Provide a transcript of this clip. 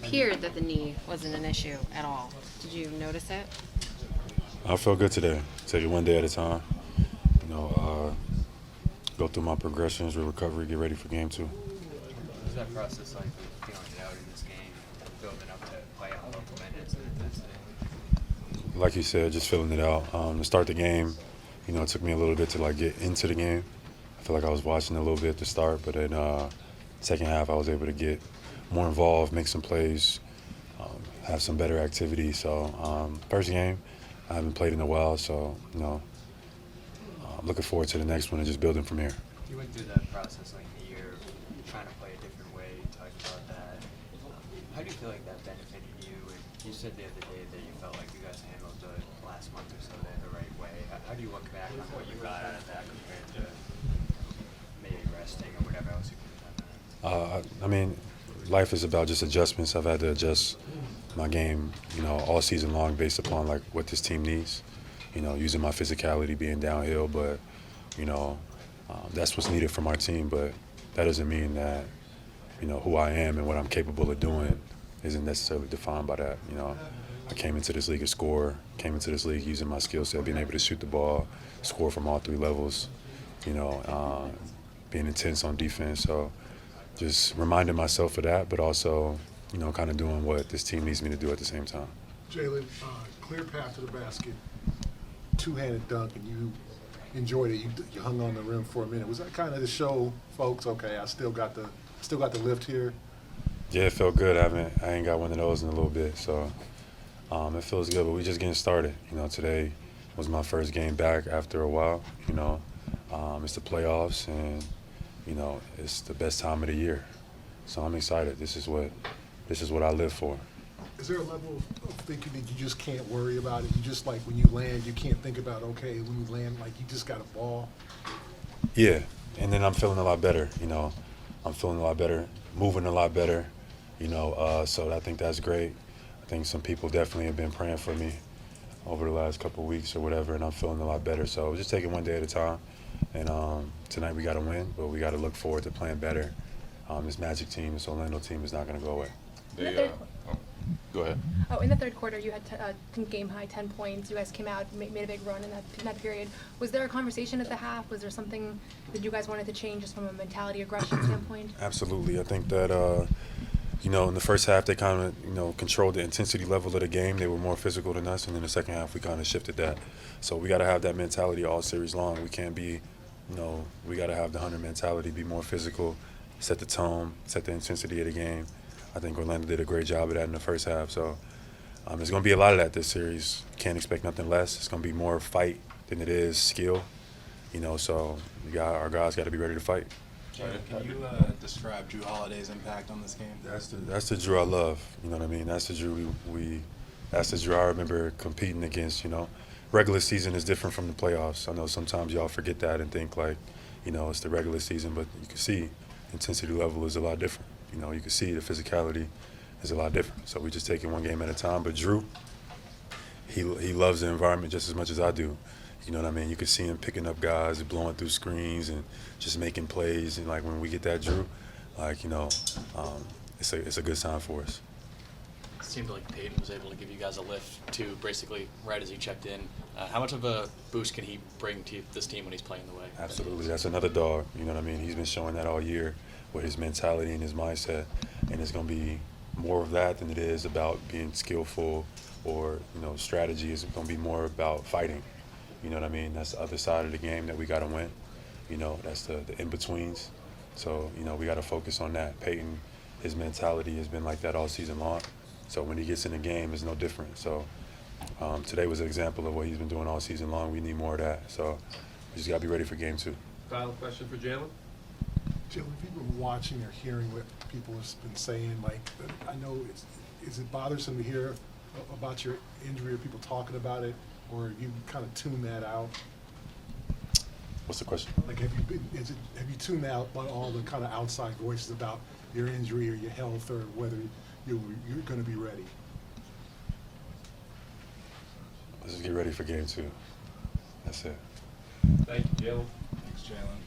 appeared that the knee wasn't an issue at all. Did you notice it? I felt good today. Take it one day at a time. Go through my progressions, recovery, get ready for game 2. What was that process like, feeling it out in this game, building up to play on local minutes and intensity? Like you said, just filling it out. To start the game, it took me a little bit to get into the game. I feel like I was watching a little bit at the start, but then second half I was able to get more involved, make some plays, have some better activity. So first game, I haven't played in a while, so I'm looking forward to the next one and just building from here. You went through that process in the year, trying to play a different way. You talked about that. How do you feel like that benefited you? And you said the other day that you felt like you guys handled the last month or so the right way. How do you look back on what you got out of that compared to maybe resting or whatever else you could have done? Life is about just adjustments. I've had to adjust my game, all season long based upon what this team needs. Using my physicality, being downhill, but that's what's needed from our team. But that doesn't mean that who I am and what I'm capable of doing isn't necessarily defined by that. I came into this league a scorer, came into this league using my skill set, being able to shoot the ball, score from all 3 levels, being intense on defense. So just reminding myself of that, but also, kind of doing what this team needs me to do at the same time. Jaylen, clear path to the basket, two-handed dunk, and you enjoyed it. You hung on the rim for a minute. Was that kind of to show folks, okay, I still got the lift here? Yeah, it felt good. I ain't got one of those in a little bit, so it feels good. But we just getting started. Today was my first game back after a while. It's the playoffs, and it's the best time of the year. So I'm excited. This is what I live for. Is there a level of thinking that you just can't worry about it? You just, when you land, you can't think about, okay, when you land, you just got a ball? Yeah, and then I'm feeling a lot better. I'm feeling a lot better, moving a lot better. So I think that's great. I think some people definitely have been praying for me over the last couple of weeks or whatever, and I'm feeling a lot better. So just taking one day at a time. And tonight we got to win, but we got to look forward to playing better. This Magic team, this Orlando team is not going to go away. Go ahead. Oh, in the third quarter, you had game high 10 points. You guys came out, made a big run in that period. Was there a conversation at the half? Was there something that you guys wanted to change just from a mentality, aggression standpoint? Absolutely. I think that in the first half they kind of controlled the intensity level of the game. They were more physical than us, and in the second half we kind of shifted that. So we got to have that mentality all series long. We can't be, we got to have the Hunter mentality, be more physical, set the tone, set the intensity of the game. I think Orlando did a great job of that in the first half. So there's going to be a lot of that this series. Can't expect nothing less. It's going to be more fight than it is skill. So our guys got to be ready to fight. Can you describe Drew Holiday's impact on this game? That's the Drew I love. You know what I mean? That's the Drew that's the Drew I remember competing against. Regular season is different from the playoffs. I know sometimes y'all forget that and think it's the regular season, but you can see intensity level is a lot different. You can see the physicality is a lot different. So we just take it one game at a time. But Drew, he loves the environment just as much as I do. You know what I mean? You can see him picking up guys, blowing through screens, and just making plays. And when we get that Drew, it's a good sign for us. It seemed like Peyton was able to give you guys a lift too, basically right as he checked in. How much of a boost can he bring to this team when he's playing the way? Absolutely. That's another dog. You know what I mean? He's been showing that all year with his mentality and his mindset. And it's going to be more of that than it is about being skillful or, strategy. It's going to be more about fighting. You know what I mean? That's the other side of the game that we got to win. That's the in-betweens. So, we got to focus on that. Peyton, his mentality has been like that all season long. So when he gets in the game, it's no different. So today was an example of what he's been doing all season long. We need more of that. So we just got to be ready for game 2. Final question for Jaylen. Jaylen, if you've been watching or hearing what people have been saying, I know, is it bothersome to hear about your injury or people talking about it, or you kind of tune that out? What's the question? Have you tuned out all the kind of outside voices about your injury or your health or whether you're going to be ready? Let's just get ready for game 2. That's it. Thank you, Jaylen. Thanks, Jaylen.